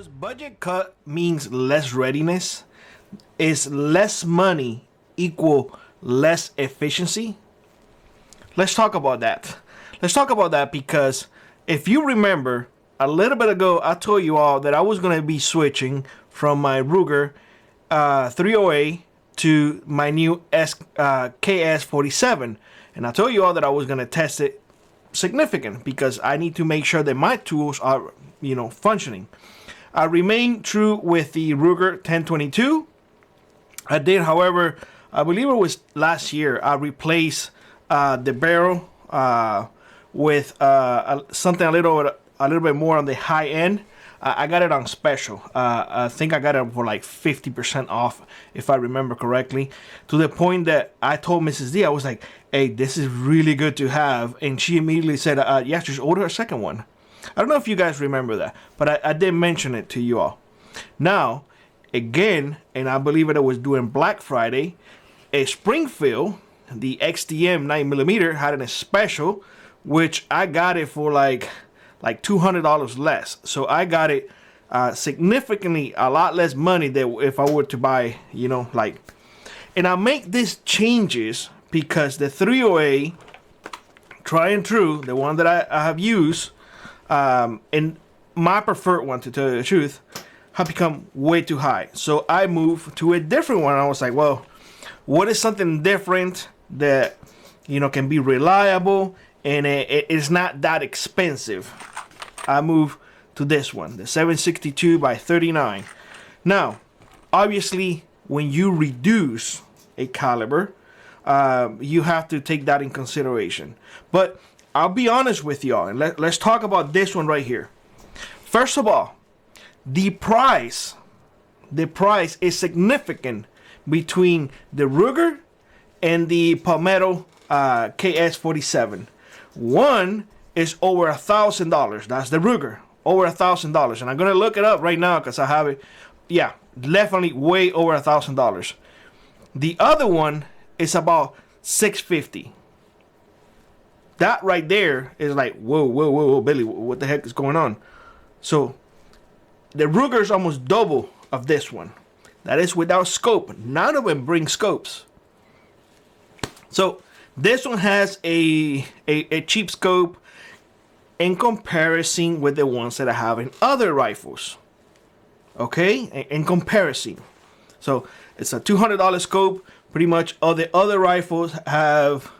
Does budget cut means less readiness? Is less money equal less efficiency? Let's talk about that. Let's talk about that because if you remember, a little bit ago, I told you all that I was going to be switching from my Ruger 308 to my new KS47. And I told you all that I was going to test it significant because I need to make sure that my tools are, functioning. I remain true with the Ruger 1022. I did, however, I believe it was last year, I replaced the barrel with something a little bit more on the high end. I got it on special. I think I got it for like 50% off, if I remember correctly, to the point that I told Mrs. D, I was like, hey, this is really good to have. And she immediately said, yeah, just order a second one. I don't know if you guys remember that, but I did mention it to you all. Now, again, and I believe it was during Black Friday, a Springfield, the XDM 9mm, had a special, which I got it for like $200 less. So I got it significantly a lot less money than if I were to buy, and I make these changes because the 308 tried and true, the one that I have used, and my preferred one, to tell you the truth, have become way too high. So I moved to a different one. I was like, well, what is something different that can be reliable and it is not that expensive? I moved to this one, the 762 by 39. Now, obviously, when you reduce a caliber, you have to take that in consideration. But I'll be honest with y'all, and let's talk about this one right here. First of all, the price is significant between the Ruger and the Palmetto KS47. One is over $1,000. That's the Ruger, over $1,000. And I'm gonna look it up right now because I have it. Yeah, definitely way over $1,000. The other one is about $650. That right there is like, whoa, Billy, what the heck is going on? So the Ruger is almost double of this one. That is without scope. None of them bring scopes. So this one has a cheap scope in comparison with the ones that I have in other rifles. Okay, in comparison. So it's a $200 scope. Pretty much all the other rifles have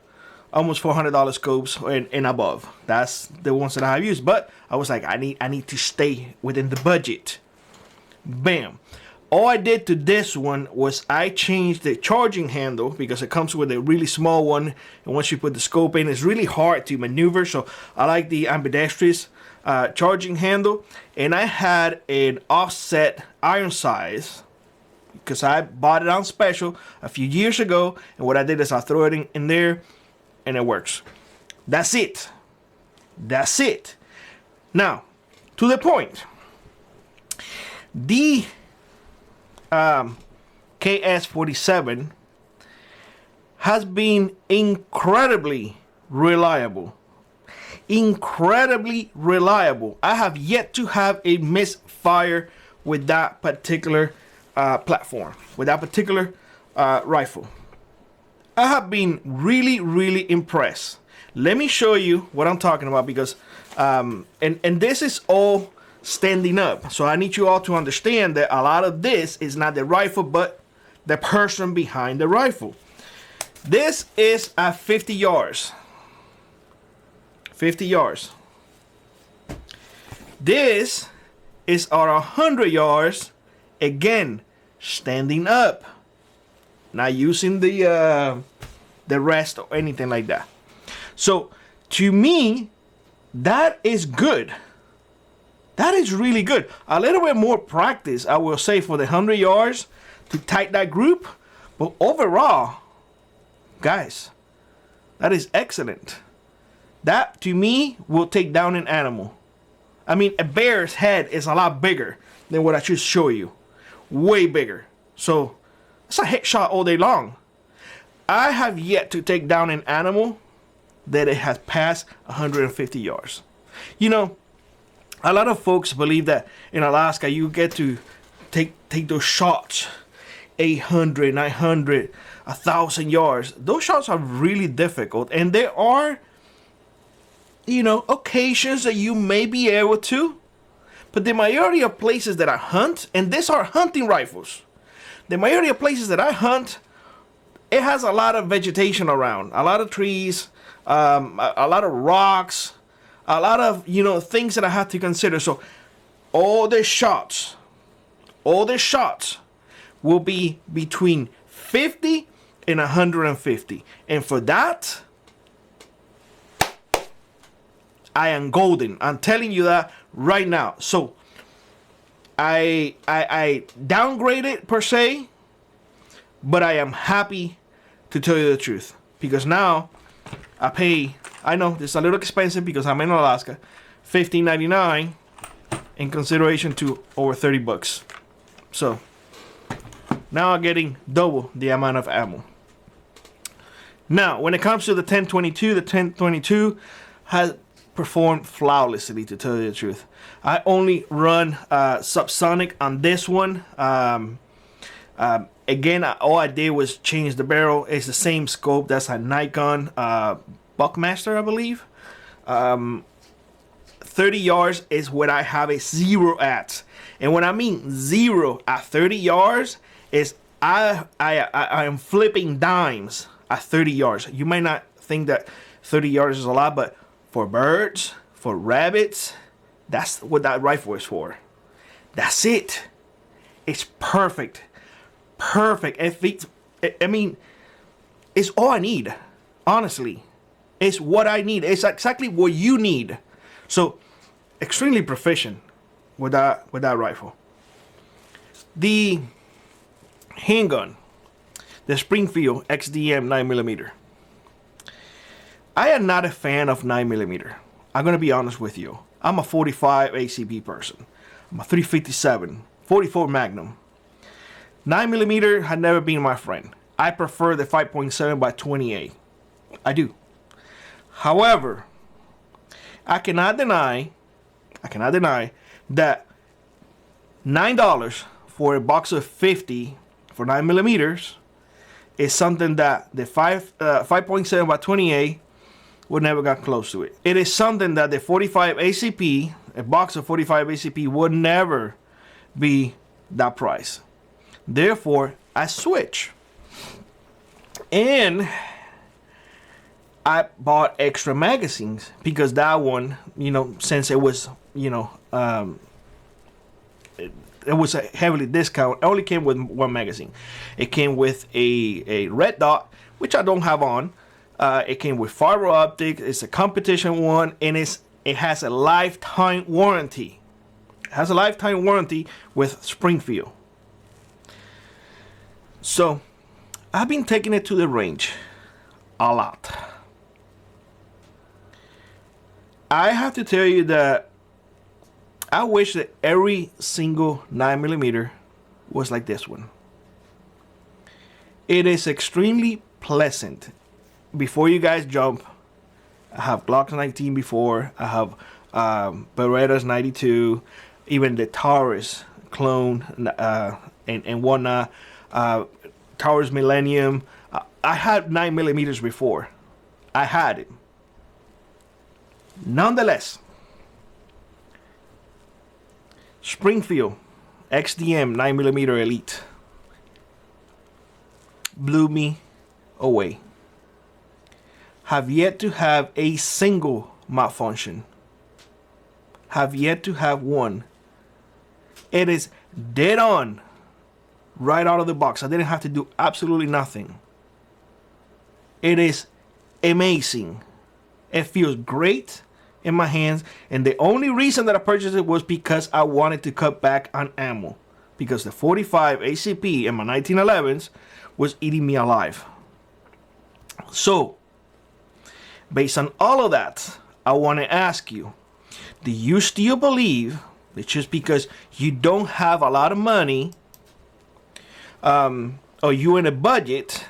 almost $400 scopes and above. That's the ones that I have used. But I was like, I need to stay within the budget. Bam. All I did to this one was I changed the charging handle because it comes with a really small one. And once you put the scope in, it's really hard to maneuver. So I like the ambidextrous charging handle. And I had an offset iron size because I bought it on special a few years ago. And what I did is I throw it in there and it works. That's it. That's it. Now, to the point. The KS47 has been incredibly reliable. Incredibly reliable. I have yet to have a misfire with that particular platform, with that particular rifle. I have been really impressed. Let me show you what I'm talking about because and this is all standing up. So I need you all to understand that a lot of this is not the rifle, but the person behind the rifle. This is at 50 yards. 50 yards. This is at 100 yards. Again, standing up. Not using the rest or anything like that. So to me, that is good. That is really good. A little bit more practice, I will say, for the 100 yards to tight that group. But overall, guys, that is excellent. That, to me, will take down an animal. I mean, a bear's head is a lot bigger than what I just show you. Way bigger. So it's a headshot all day long. I have yet to take down an animal that it has passed 150 yards. A lot of folks believe that in Alaska you get to take those shots, 800, 900, 1,000 yards. Those shots are really difficult, and there are, occasions that you may be able to, but the majority of places that I hunt, and these are hunting rifles, the majority of places that I hunt, it has a lot of vegetation around, a lot of trees, a lot of rocks, a lot of things that I have to consider. So all the shots will be between 50 and 150, and for that I am golden. I'm telling you that right now. So I downgraded per se, but I am happy to tell you the truth, because now I pay, I know it's a little expensive because I'm in Alaska, $15.99 in consideration to over $30. So now I'm getting double the amount of ammo. Now, when it comes to the 1022 has performed flawlessly, to tell you the truth. I only run subsonic on this one. Again, all I did was change the barrel. It's the same scope. That's a Nikon Buckmaster, I believe. 30 yards is what I have a 0 at. And when I mean 0 at 30 yards, is I am flipping dimes at 30 yards. You might not think that 30 yards is a lot, but for birds, for rabbits, that's what that rifle is for. That's it. It's perfect. Perfect. I mean, it's all I need. Honestly, it's what I need. It's exactly what you need. So, extremely proficient with that rifle. The handgun, the Springfield XDM 9mm. I am not a fan of 9mm. I'm gonna be honest with you. I'm a 45 ACP person. I'm a 357, 44 Magnum. 9mm had never been my friend. I prefer the 5.7 by 28. I do. However, I cannot deny that $9 for a box of 50 for 9mm is something that the 5.7 by 28 would never got close to it. It is something that the 45 ACP, a box of 45 ACP, would never be that price. Therefore, I switch. And I bought extra magazines because that one, since it was, it was a heavily discount. It only came with one magazine. It came with a red dot, which I don't have on. It came with fiber optic. It's a competition one, and it has a lifetime warranty. It has a lifetime warranty with Springfield. So I've been taking it to the range a lot. I have to tell you that I wish that every single 9mm was like this one. It is extremely pleasant. Before you guys jump, I have Glock 19 before. I have Berettas 92, even the Taurus clone and whatnot. Taurus Millennium. I had 9mm before. I had it. Nonetheless, Springfield XDM 9mm Elite blew me away. Have yet to have a single malfunction. Have yet to have one. It is dead on right out of the box. I didn't have to do absolutely nothing. It is amazing. It feels great in my hands, and the only reason that I purchased it was because I wanted to cut back on ammo, because the 45 ACP and my 1911s was eating me alive. So based on all of that, I want to ask you, do you still believe that just because you don't have a lot of money or you're in a budget,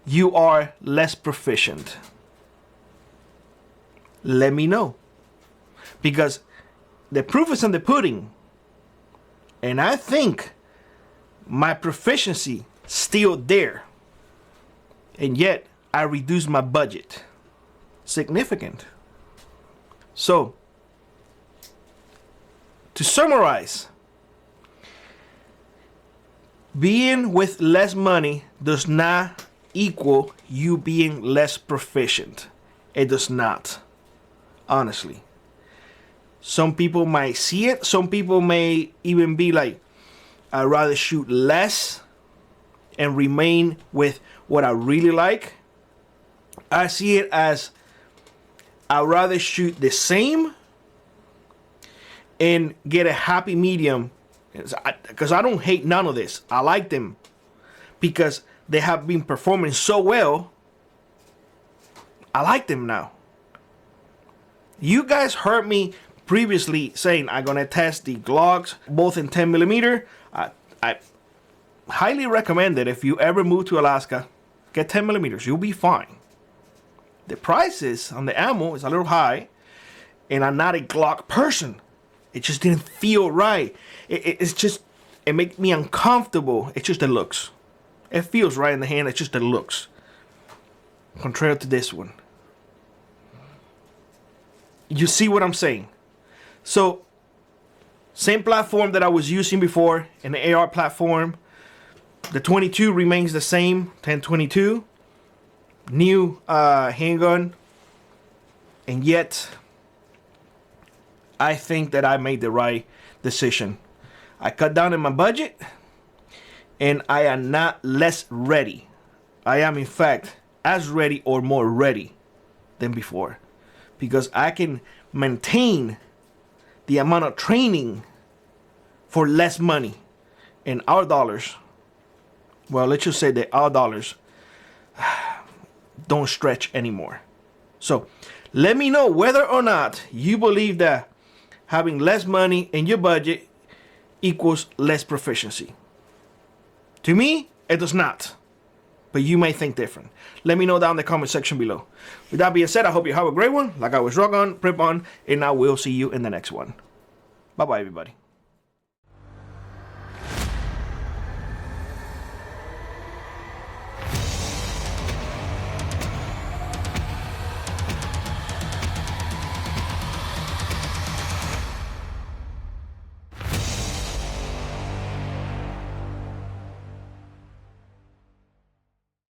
you are less proficient? Let me know. Because the proof is in the pudding. And I think my proficiency still there. And yet I reduced my budget. Significant. So, to summarize, being with less money does not equal you being less proficient. It does not. Honestly. Some people might see it. Some people may even be like, I'd rather shoot less and remain with what I really like. I see it as I'd rather shoot the same and get a happy medium, because I don't hate none of this. I like them because they have been performing so well. I like them now. You guys heard me previously saying I'm gonna test the Glocks both in 10mm. I highly recommend it. If you ever move to Alaska, get 10mm. You'll be fine. The prices on the ammo is a little high, and I'm not a Glock person. It just didn't feel right. It makes me uncomfortable. It's just the looks. It feels right in the hand. It's just the looks. Contrary to this one. You see what I'm saying? So, same platform that I was using before, in the AR platform. The 22 remains the same, 1022. New handgun. And yet, I think that I made the right decision. I cut down on my budget, and I am not less ready. I am, in fact, as ready or more ready than before, because I can maintain the amount of training for less money. And our dollars, well, let's just say that our dollars don't stretch anymore. So let me know whether or not you believe that having less money in your budget equals less proficiency. To me, it does not. But you may think different. Let me know down in the comment section below. With that being said, I hope you have a great one. Like I was rock on, prep on, and I will see you in the next one. Bye-bye, everybody.